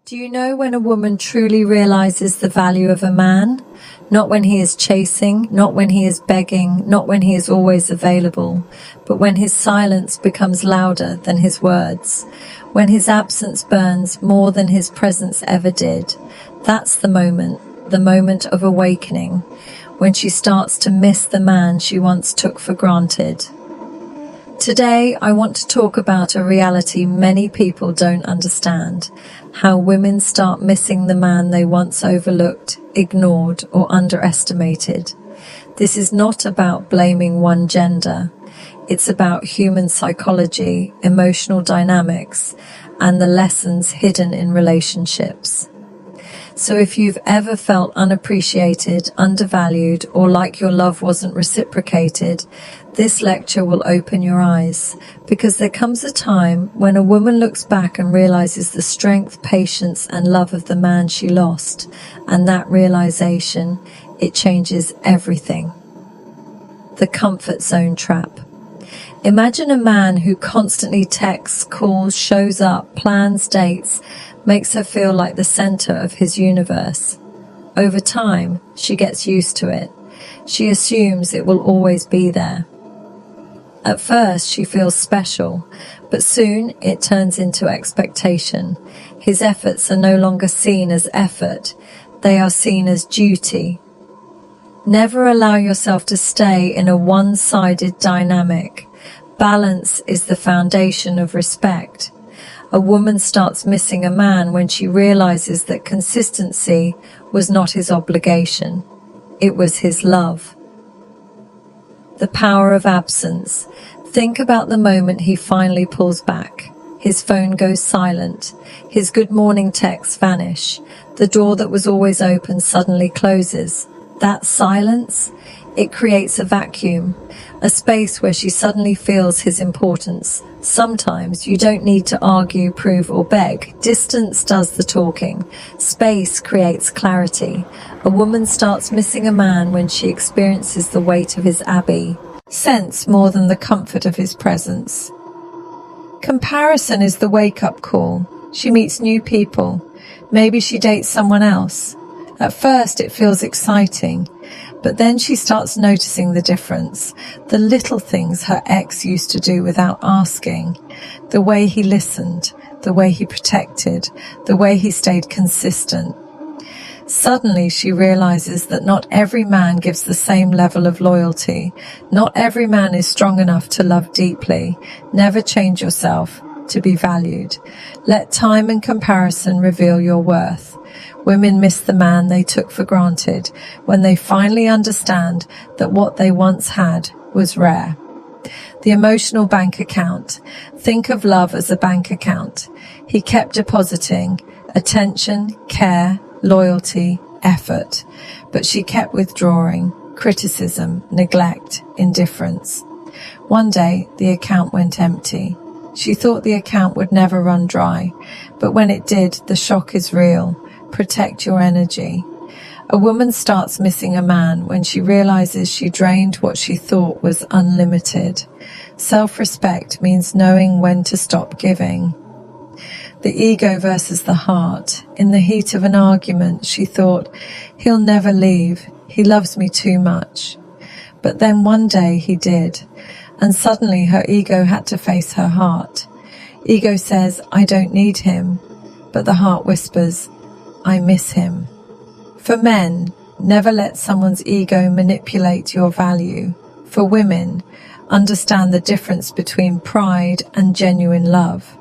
Do you know when a woman truly realizes the value of a man? Not when he is chasing, not when he is begging, not when he is always available, but when his silence becomes louder than his words, when his absence burns more than his presence ever did. That's the moment of awakening, when she starts to miss the man she once took for granted. Today, I want to talk about a reality many people don't understand: how women start missing the man they once overlooked, ignored, or underestimated. This is not about blaming one gender. It's about human psychology, emotional dynamics, and the lessons hidden in relationships. So if you've ever felt unappreciated, undervalued, or like your love wasn't reciprocated, this lecture will open your eyes, because there comes a time when a woman looks back and realizes the strength, patience, and love of the man she lost, and that realization, it changes everything. The comfort zone trap. Imagine a man who constantly texts, calls, shows up, plans dates, makes her feel like the center of his universe. Over time, she gets used to it. She assumes it will always be there. At first, she feels special, but soon it turns into expectation. His efforts are no longer seen as effort. They are seen as duty. Never allow yourself to stay in a one-sided dynamic. Balance is the foundation of respect. A woman starts missing a man when she realizes that consistency was not his obligation. It was his love. The power of absence. Think about the moment he finally pulls back. His phone goes silent. His good morning texts vanish. The door that was always open suddenly closes. That silence, it creates a vacuum, a space where she suddenly feels his importance. Sometimes you don't need to argue, prove, or beg. Distance does the talking. Space creates clarity. A woman starts missing a man when she experiences the weight of his absence more than the comfort of his presence. Comparison is the wake-up call. She meets new people. Maybe she dates someone else. At first it feels exciting, but then she starts noticing the difference, the little things her ex used to do without asking, the way he listened, the way he protected, the way he stayed consistent. Suddenly she realizes that not every man gives the same level of loyalty. Not every man is strong enough to love deeply. Never change yourself to be valued. Let time and comparison reveal your worth. Women miss the man they took for granted when they finally understand that what they once had was rare. The emotional bank account. Think of love as a bank account. He kept depositing attention, care, loyalty, effort, but she kept withdrawing criticism, neglect, indifference. One day, the account went empty. She thought the account would never run dry, but when it did, the shock is real. Protect your energy. A woman starts missing a man when she realizes she drained what she thought was unlimited. Self-respect means knowing when to stop giving. The ego versus the heart. In the heat of an argument, she thought, he'll never leave. He loves me too much. But then one day he did, and suddenly her ego had to face her heart. Ego says, I don't need him, but the heart whispers, I miss him. For men, never let someone's ego manipulate your value. For women, understand the difference between pride and genuine love.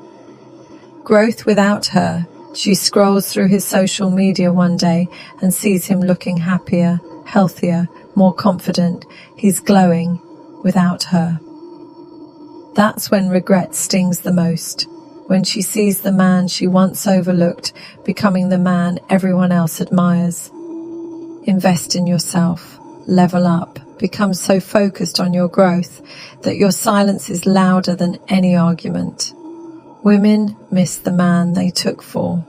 Growth without her. She scrolls through his social media one day and sees him looking happier, healthier, more confident. He's glowing without her. That's when regret stings the most. When she sees the man she once overlooked becoming the man everyone else admires. Invest in yourself. Level up. Become so focused on your growth that your silence is louder than any argument. Women miss the man they took for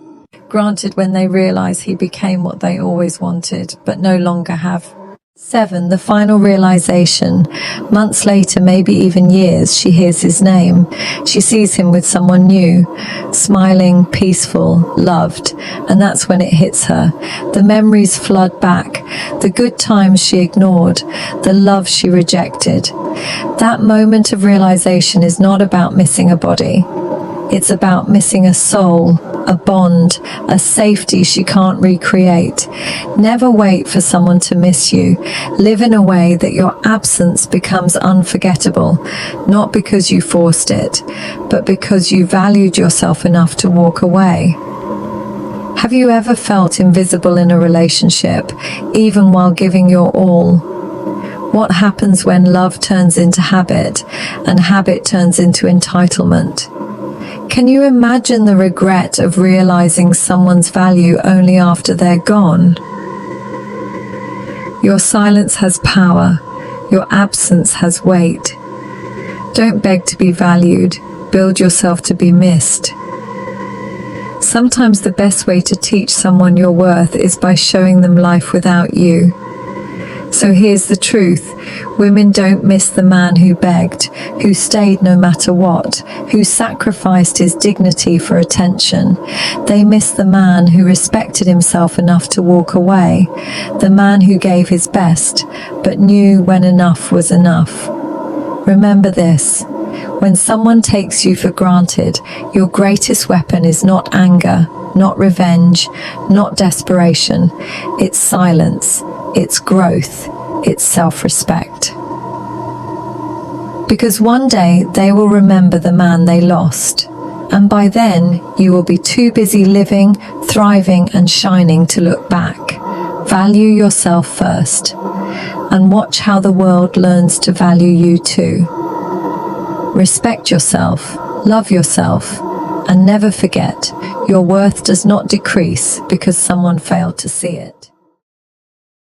granted when they realize he became what they always wanted, but no longer have. 7. The final realization. Months later, maybe even years, she hears his name. She sees him with someone new, smiling, peaceful, loved, and that's when it hits her. The memories flood back, the good times she ignored, the love she rejected. That moment of realization is not about missing a body. It's about missing a soul, a bond, a safety she can't recreate. Never wait for someone to miss you. Live in a way that your absence becomes unforgettable, not because you forced it, but because you valued yourself enough to walk away. Have you ever felt invisible in a relationship, even while giving your all? What happens when love turns into habit, and habit turns into entitlement? Can you imagine the regret of realizing someone's value only after they're gone? Your silence has power. Your absence has weight. Don't beg to be valued. Build yourself to be missed. Sometimes the best way to teach someone your worth is by showing them life without you. So here's the truth. Women don't miss the man who begged, who stayed no matter what, who sacrificed his dignity for attention. They miss the man who respected himself enough to walk away, the man who gave his best, but knew when enough was enough. Remember this. When someone takes you for granted, your greatest weapon is not anger, not revenge, not desperation. It's silence, it's growth, it's self-respect. Because one day they will remember the man they lost, and by then you will be too busy living, thriving, and shining to look back. Value yourself first, and watch how the world learns to value you too. Respect yourself, love yourself, and never forget, your worth does not decrease because someone failed to see it.